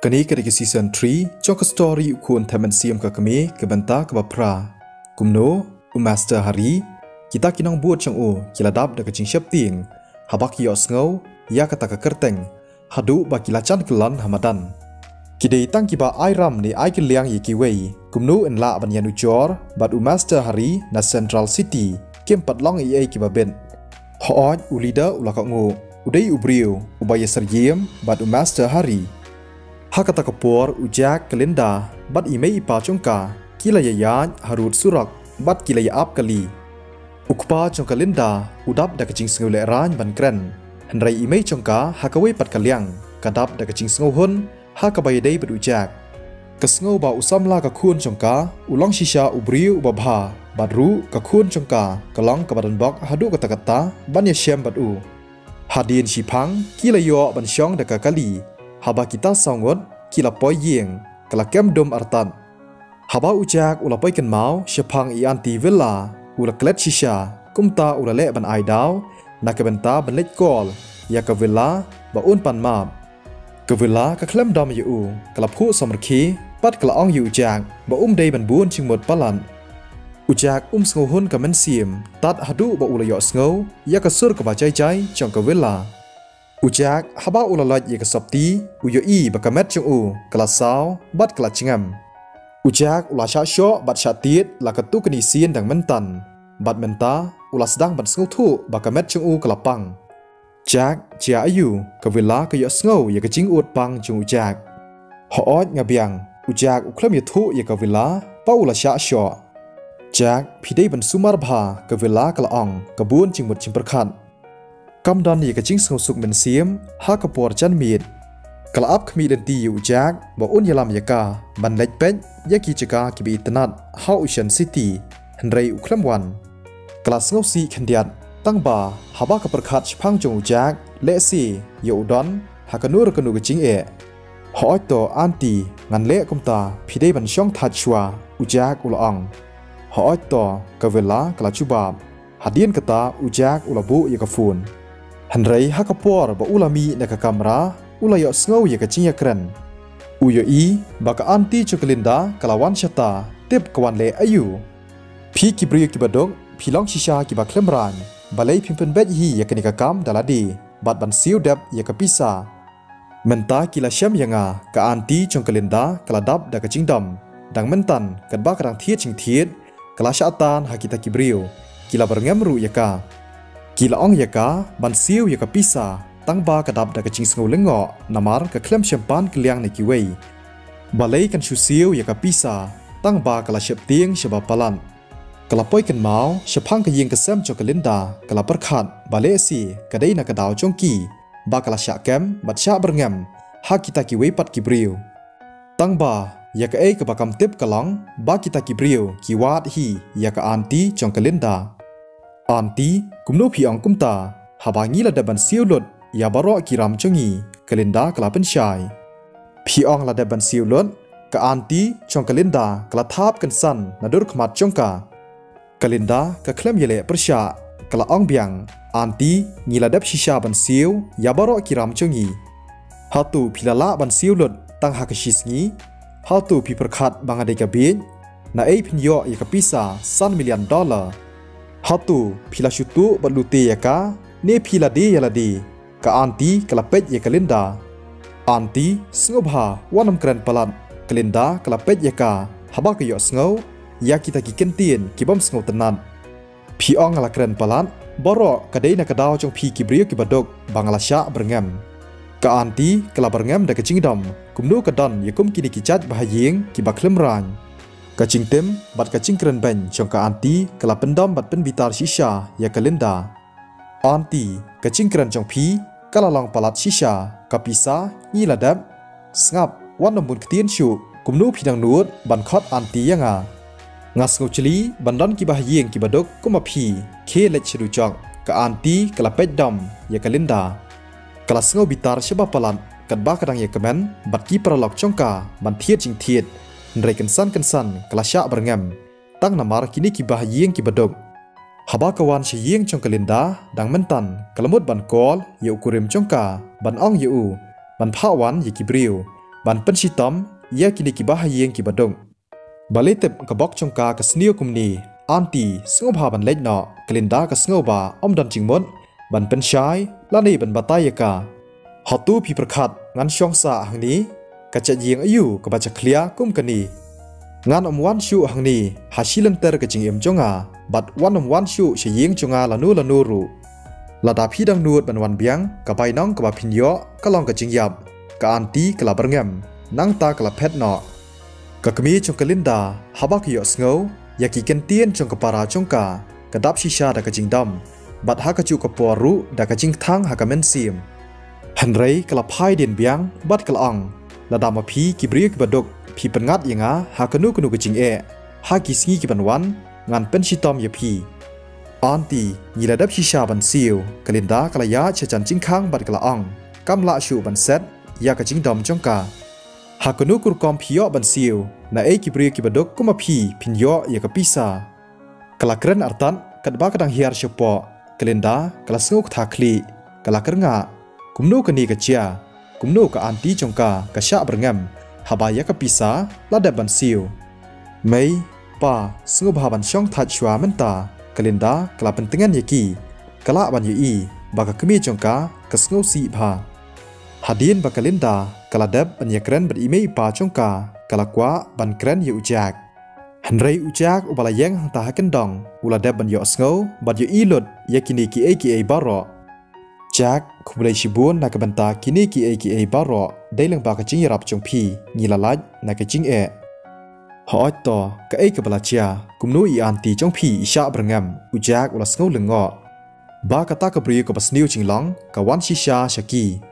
กันนี้ก็ได้กับซีซั่น3จอกสตอรี่อุควรทำมันเสียมกับกมีกับบันตากับพระกุมโนมาสเตอร์ฮารีกิตากินองบวชจังโอกิลาดับดักจิงเชฟติงฮับกิยอสเงายากตะกะเกอร์เต็งฮัดูบากิลาจันกลันฮามาดันกิเดตั้งกิบาไอรัมในไอกิเลียงยีกิเวย์กุมโนเอ็นลาบันยานุจอร์บัดมาสเตอร์ฮารีในเซ็นทรัลซิตี้เก็มปัดล่องกิบาเบนฮออดอุลีดาอุลากะโงอุได้อุบริวอุบายสเยียมบัดมาสเตอร์ฮารีHakata kapor ujak kelinda bat imei ipa chongka kilaya yan harut surak bat kilaya ap kali ukpa chongka linda udap da kaching sngule ran ban kren hanrai imei chongka hakawe pat kalyang kadap da kaching sngohon hakabai dei bat ujak kasngo ba usamla ka khun chongka ulang shisha ubriu babha badru ka khun chongka kalong ka badan bok hadu kata ban ya shem bat u hadin shipang kilayo ban shong da ka kali haba kita sangot kila poi yeng kala kem dom artan haba ujak ula poi ken mau shapang i anti villa ula klet shisha kumta ula le ban ai daw na ka benta ban let kol ya ka villa ba un pan map ka villa ka klem dom yu kala phu samrki pat kala ong yu ujak ba dei ban bun chingmot palan ujak sngo hun ka men sim tat hadu ba ula yo sngo ya ka sur ka ba chai chai chong ka villa Ujak haba ulalaj ye kasopti uyo I bakamet chung u kelasau bat kelacingam. Ujak ulasha syo bat syatit lakatu kenisian dang mentan. Bat menta ulas dang bat sngutu bakamet chung u kelapang. Jak cia ayu kevila ke yo sngo ye kecing ut pang chung ujak. Hoot ngabiang ujak uklam ye thu ye kevila pa ulasha syo. Jak pidei ban sumar bha kevila kelaong kebun cingmut cimperkan. Kamdan ye kacing suk men siem ha kapor chan mit kala ap khmi den ti ujak ba un yalam yaka ban lek pet yaki chaka ki bi tanat ha ocean city hanrei uklam wan kala sngo si khandiat tang ba haba ka perkhat chphang jong ujak le si yo udon ha kanur kanu kacing e hoi to anti ngan le komta phidei ban shong that chwa ujak ulong hoi to kavela kala chubab hadien kata ujak ulabu yakafun Hanrei hakapor ba ulami na kamera ulayo sngow ye kaching yakren uyo I baka anti choklinda kalawan shata tip kawan le ayu phi kibriyo kibadok philong shisha kiba klemran balai pimpen bet hi yakani kam daladi bat ban siu dep yakapisa menta kila syam yanga ka anti choklinda kaladap da kaching dam dang mentan kadba kadang thiet ching thiet kala syatan hakita kibriyo kila berngam ru yaka Kila ong yaka ban siu yaka pisa tang ba kadap da kaching sngo lengo namar ka klem champagne kliang ne kiwei balai kan shu siu yaka pisa tang ba kala shep tieng shaba palan kala poi kan mau shapang ka yeng ka sem chokalinda kala perkhat balai si kadai na kadaw chongki ba kala sha kem bat sha berngam ha kita kiwei pat kibriu tang ba yaka ei ka bakam tip kalong ba kita kibriu kiwat hi yaka anti chongkalinda Anti kumno piang kumta habangi la daban siulot ya baro kiram chongi kalinda kalapen syai piang la daban siulot ka anti chong kalinda kala thap kan san nadur khmat chongka kalinda ka klem yele persya kala ong biang anti ngila dab shisha ban siu ya baro kiram chongi hatu pilala ban siulot tang hakashisngi hatu pi perkhat bangade ka bin na ei pinyo ya kapisa $1 million Hatu pila syutu baluti yaka ne pila di yaladi ka anti kalapet ya kalinda anti snobha wanam kren palat kalinda kalapet yaka haba ka yo sngo ya kita ki kentien ki bom sngo tenan pi ong ala kren palat boro kadai na kadaw jong pi ki brio ki badok bangala sya berngam ka anti kala berngam da kaching dam kumnu kadan yakum kini ki chat bahayeng ki baklem ran Kacing tem bat kacing keren ben chong ka anti kala pendam bat pen bitar shisha ya kalinda anti kacing keren chong pi kala long palat shisha kapisa ni ladap ngap wan nombun ketien shu kumnu phidang nuot ban khot anti yanga ngas ngochli bandan ki bahyeng ki badok kuma phi khe lech chidu chok ka anti kala pet dam ya kalinda kala sngo bitar shaba palat kadba kadang ya kemen bat ki pralok chongka ban thiet jing thiet Nrai kensan kelasya berngam tang namar kini kibah yeng kibadok haba kawan si yeng chong kalinda dang mentan kalamut ban kol ye ukurim chongka ban ong ye u ban phawan ye kibriu ban pensitom ia kini kibahayeng kibadong balitep kabok chongka ka snio kumni anti sngoba ban lejno kelinda ka sngoba omdan chingmon ban pensyai lani ban batayaka hatu pi prakhat ngan shongsa hangni kacha jing ayu ka bacha khlia kum kani ngan wan shu hangni hasilanter ka jing em jonga bat wan shu sheying chonga lanu ru lada phidang nut ban wan biang ka bai nong ka ba phinyo ka long ka jing yap ka anti ka la berngam nang ta ka la phet no ka kami chong kalinda habak yo sngo yaki kentien chong ka para chongka ka dap shisha da ka jing dam bat ha ka chu ka poru da ka jing thang ha ka men sim hanrei ka la phai den biang bat ka ang lada ma phi ki bri ki badok phi pangat yanga ha ka nu ka jing e ha ki sngi ki ban wan ngan pen sitom ya phi anti ni la dap shisha ban siu kalinda ka la ya cha chan jing khang bat ka la ang kam la shu ban set ya ka jing dam chongka hakunu kur kom phio ban siu na e ki bri ki badok kuma phi phinyo ya ka pisa kala kren artan kadba kadang hiar shopo kalenda kala snguk tha khli kala kernga kumnu kani ka chia kumnu ka anti chongka ka sha berngam haba ya ka pisa la da ban siu mei pa sngu ba ban shong tha chwa menta kalenda kala pentingan yaki kala ban yi ba ka kemi chongka ka sngu si bha hadin ba kalenda kala dab ban yakren ber email pa chongka kala kwa ban kren yu jak hanrei ujak ubala yang hang ta hakendong ula dab ban yo sngo bat yu ilot yakini ki baro jak khubulai shibun na ka banta kini ki baro dailang ba ka jing yarap chong phi ngila laj na ka jing e hoi to ka ka bala chia kumnu I anti chong phi isha brangam ujak ula sngo lengo ba ka ta ka bri ko basniu jinglong ka wan shisha shaki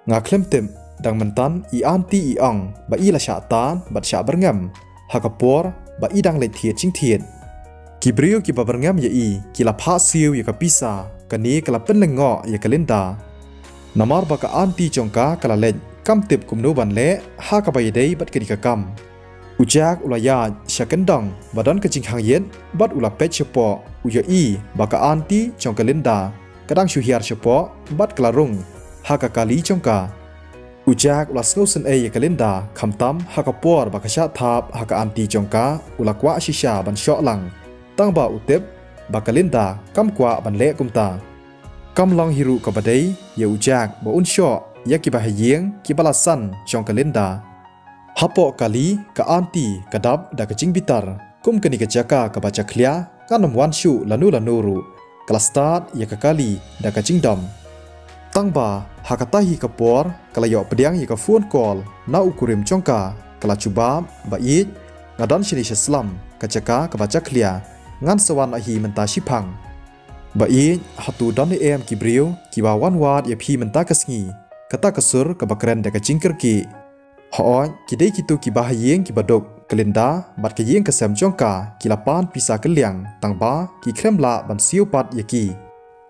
nga klemtem dang mentan I anti I ang ba I la sha tan bat sha berngam ha ka por ba I dang le thiet ching thiet ki brio ki ba berngam ya I ki la pha siu ya ka pisa ka ni ka la pen lengo ya kalenda namar ba ka anti chongka kala le kam tip kumnu ban le ha ka ba dei bat ki ka kam ujak ulaya sha kendang badan ka jing hang yen bat ula pet chopo uya I ba ka anti chong kalenda kadang shu hiar chopo bat klarung ha ka kali chongka ujak ula snowsen e kalenda khamtam ha ka por ba ka sha thap ha ka anti chongka ula kwa shisha ban sho lang tang ba utep ba kalenda kam kwa ban le kumta kam long hiru ka badai ye ujak ba un sho yaki ba hayeng ki bala san chong kalenda hapo kali ka anti kadap da ka jing bitar kum kani ka jaka ka bacha khlia kanam wan shu lanu ru kala start ya ka kali da ka jing dam tangba hakatahi kapor kala yo pediang yi ka phone call na ukurim chongka kala chuba ba I ngadan shiri islam ka chaka ka bacha khlia ngan sawan ahi menta shipang ba I hatu don em ki brio ki ba wan wat ya phi menta kasngi kata kasur ka bakren da ka jingker ki ho ki dei ki tu ki ba hayeng ki badok kalenda bat ka yeng ka sam chongka ki lapan pisa keliang tangba ki kremla ban siu pat yaki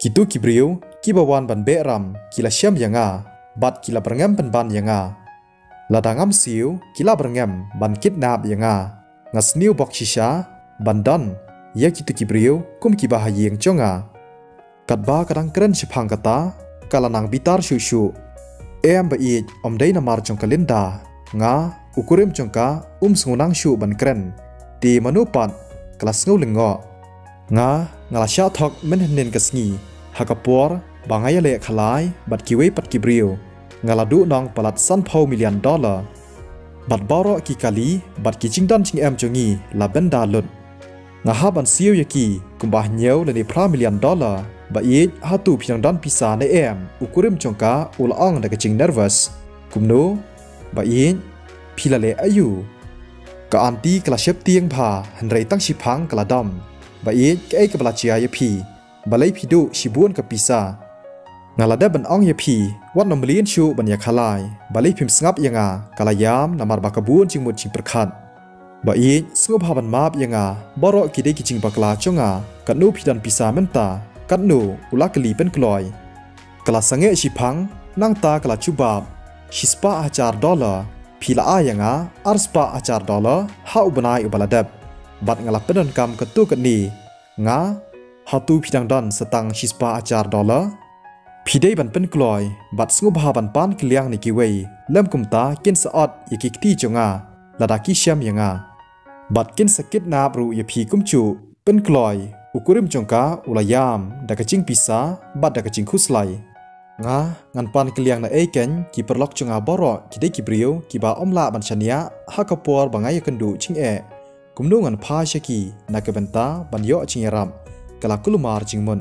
ki tu ki brio ki bawan ban beram kila syam yanga bat kila berngam ban yanga ladangam siu kila berngam ban kidnap yanga ngasniu bok shisha bandan ya kitu kibriu kum ki bahayeng chonga katba kadang keren shipang kata kalanang bitar shu em ba I omdei namar chong kalenda nga ukurim chongka sungunang shu ban keren ti manupat kelas ngaulingo nga ngalasya thok menhenin kasngi hakapor bangaya le khalai bat kiwe pat kibriu ngaladu nong palat san $1 million bat baro ki kali bat ki jingdan ching em chongi la benda lut ngahaban siu yaki kumbah nyeu le ni $1 million ba I hatu phiang dan pisa ne em ukurim chongka ulong da ka ching nervous kumno ba I philale ayu ka anti kala shep tieng pha hanrei tang shipang kala dam ba I ke ka bala chia yapi balai phidu shibun ka pisa ngalada ban ong yapi wat nomlian shu ban yakhalai balai phim sngap yanga kalayam namar bakabun chingmut ching perkhat ba I sngop haban map yanga boro kidei kiching bakla chonga kanu phidan pisa menta katnu ulakli pen kloy kala sange shipang nang ta kala chubab $6 phila ayanga $4 ha ubanai ubaladab bat ngala pedan kam ketu kani nga hatu phidang don setang $6 พี่ได้บันเป็นกลอยบัดสงบหาบันปานกิเลียงในกิเวเริ่มกุมตากินสะอดยากิกที่จงาละดากิเชียมยังาบัดกินสกิดนาบรูยาพีกุมจูเป็นกลอยอุกุริมจงกาอุลายามดักจิงปิสาบัดดักจิงคุสไลงางันปานกิเลียงในเอเกนกิปรล็อกจงาบอรอกิได้กิบริวกิบาอมลาบันชเนียฮักปอร์บังไงกันดูชิงเอกุมนูงันพาชกีนักเบนตาบันยอชิงยารำกลากุลมาร์จิงมุน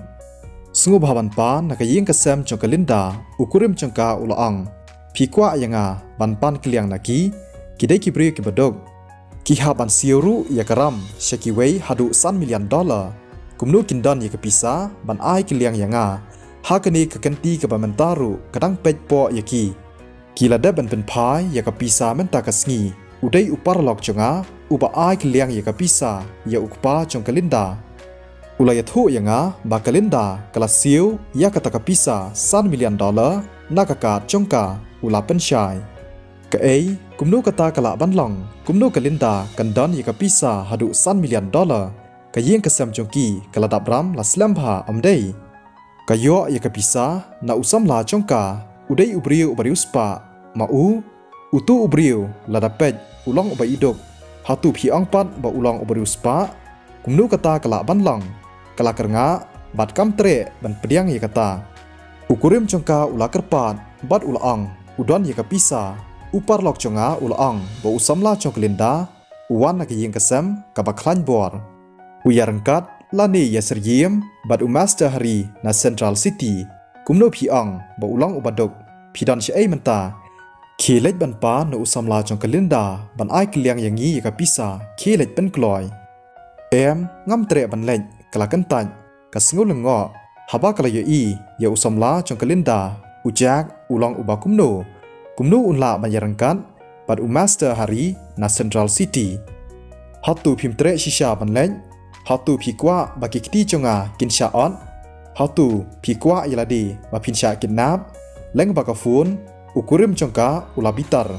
สงบหาบันปานนักยิงกษมจงกลินดาอุกุริมจงกาอุลอังพีกว่ายังาบันปานกิเลียงนักกิได้กิบริวกิบดกกิหาบันซิรุยากรัมชกิเวฮัดู$1,000,000กุมนูกินดอนยากปิซาบันไอกิเลียงยังาหากนี้กันตีกับมันตารุกระดังเป็ดปอยากีลาเดบันเป็นพายยากปิซามันตากสงีอุได้อุปาร์ลอกจงาอุปไอกิเลียงยากปิซายาอุกปาจงกลินดาอุลายทุยังาบากลินดากลาซิวยากตากปิซา$1,000,000นักกาจงกาอุลาเป็นชายกะเอกุมนูกตากลาบันหลงกุมนูกลินดากันดอนยากปิซาฮัดู$1,000,000กะยิงกษมจงกีกลาดับรำลาสลัมพาอมเดยกะยอยากปิซานาอุซัมลาจงกาอุได้อุบริวอุบริวสปามาอุตุอุบริวลาดับเป็ดอุลองอุบอิดกหาตุพีอังปัดบะอุลองอุบริวสปากุมนูกตากลาบันหลงกลากระงาบัดกัมเตรบันเปรียงยากตาอุกุริมจงกาอุลากระปาดบัดอุลอังอุดอนยากปิซาอุปาร์ลอกจงาอุลอังบะอุซัมลาจงกลินดาอุวันนักยิงกษมกับบักคลันบอร์อุยารังกัดลานียาสรีมบัดอุมาสเตอร์ฮารีนาเซ็นทรัลซิตี้กุมโนพีอังบะอุลองอุบัดกพีดอนเชเอมันตาเคเล็ดบันปาโนอุซัมลาจงกลินดาบันไอกิเลียงอย่างงี้กับปิซาเคเล็ดเป็นกลอยงำเตะบันเล็ดกลากันตันกัสงุลงอฮับากลายอียาอุซัมลาจงกลินดาอุจักอุลองอุบากุมโนอุนลาบันยารังกัดบัดอุมาสเตอร์ฮารีนาเซ็นทรัลซิตี้ฮัตตูพิมเตะชิชาบันเล็ดฮัตตูพีกว่าบากิกตีจงากินชาออนฮัตตูพีกว่ายลาดีบาพินชากินน้ำเล้งบากฟูนอุกุริมจงกาอุลาบิตาร์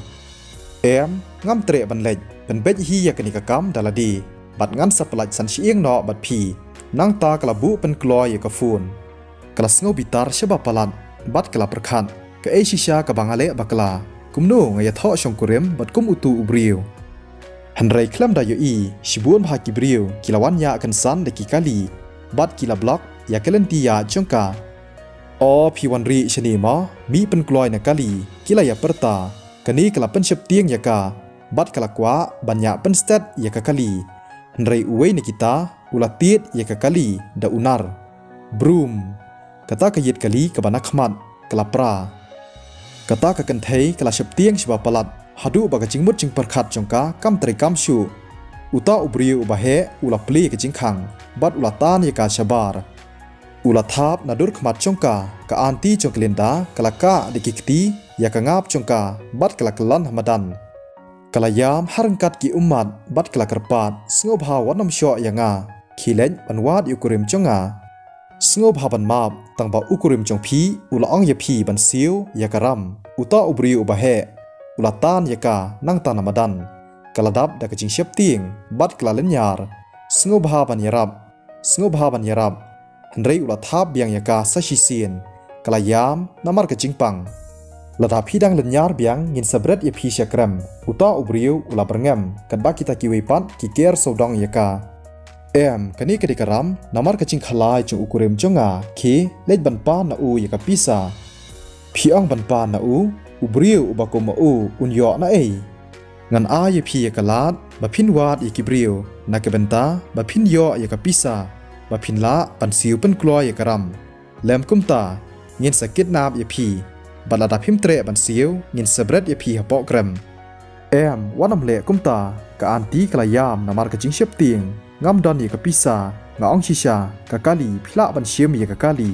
งำเตะบันเล็ดเป็นเบ็ดฮียากินิกกรรมดาลาดีบัดงั้นสับหลัดสันชีเอียงนอบัดพีนั่งตากระบุเป็นกลอยยากฟูนกระสงบิตาร์ฉบับพลัดบัดกระประคันกะเอชิชากับบังอาเลบักลากุมโนงยาทอชงกุริมบัดกุมอุตูอุบริวฮันไรคลัมดายอีชิบุนพากิบริวกิลาวันยากันซันเดกิกาลีบัดกิลาบล็อกยาเกลันตียาจงกาพีวันรีชนีมอมีเป็นกลอยนักกาลีกิลายาเปรตากันนี้กลับเป็นเชปเตียงยากาบัดกลักว่าบัญญาเป็นสเตตยากากาลีฮันไรอุเวนิกิตาอุลาตีดยากากาลีดาอุนาร์บรูมกตากยิดกาลีกับนักมัดกลาปรากตากกันเทยกลาเชปเตียงฉบับปลัดฮัดูบากจิงมุดจิงประคัดจงกากัมตริกัมชูอุตาอุบริวอุบาเฮอุลาปลีกจิงขังบัดอุลาตานยากาชบาร์อุลาทับนาดุรขมัดจงกากอันตีจงกลินดากลากาดิกิกตียากงาบจงกาบัดกลากลันธรรมดันกลายามฮารังกัดกิอุมัดบัดกลากระปาดสงบหาวันน้ำชอยังาขีเลนบันวาดอุกุริมจงาสงบหาบันมาบตั้งบ่าอุกุริมจงพีอุลอังยาพีบันซิวยากรัมอุตาอุบริวอุบาเฮอุลาตานยากานั่งตานามดันกลาดับดักจิงเชปติงบัดกลาเลนยาร์สงบหาบันยารับฮันไรอุลาทับเบียงยากาซาชิเซียนกลายามน้ำมันกจิงปังระดับพี่ดังเลนยาร์เบียงยินสเบรดยาพีเชกรัมอุตาอุบริวอุลาบรงมกันบักกิตากิเวปันกิเกอร์โซดองยากากันนี้กดิกรัมน้ำมันกจิงขลายจงอุกุเรมจงอาเคเล็ดบันปานนาอูยากาปิซาพี่อังบันปานนาอูอุบริวอุบากมาอูอุนยอนาเองันอายพียากลาดบะพินวาดยากิบริวนักเบนตาบะพินยอยากปิซาบะพินละปันซิวเป็นกลอยยากรัมแหลมกุมตาเงินสกิดนาบยาพีบัดระดับพิมเตะบันซิวเงินสเบรดยาพีฮะปอกรัมวันน้ำเละกุมตากะอันตีกลายามน้ำมันกจิงเชปติงงำดอนยากปิซางาองชิชากะกาลีพิละบันเชียมยากกาลี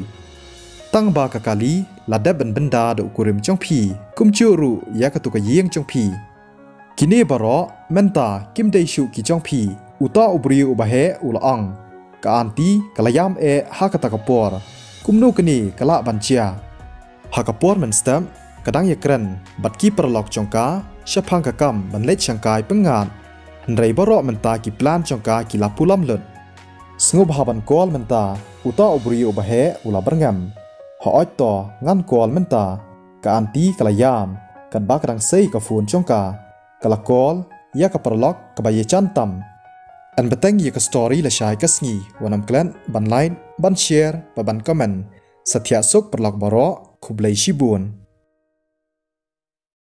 ตั้งบากะกาลีลาเดบันบันดาดอุกุริมจงพีกุมจูรุยากตุกเยียงจงพีกินเนบารอเมนตากิมเดชุกิจงพีอุตาอุบริวอุบาเฮอุลอังกะอันตีกลายามฮากะตะกปอร์กุมนูกนีกะละบันเชียฮากะปอร์มันสเตมกะดังยากรันบัดกีปรลอกจงกาชะพังกะกัมบันเล็ดชังกายเพิ่งงานฮันไรบารอมันตากิปลานจงกากิลาพุลัมเลิดสงบหาบันกอลมันตาอุตาอุบริวอุบาเฮอุลาบรงม họ oi to ngan kol menta ka anti kala yam kan ba kadang sei ka phun chongka kala kol ya ka parlok ka ba ye chantam an batang ye ka story la shai ka sngi wanam klan ban like ban share ba ban comment sathya sok parlok baro khublai shibun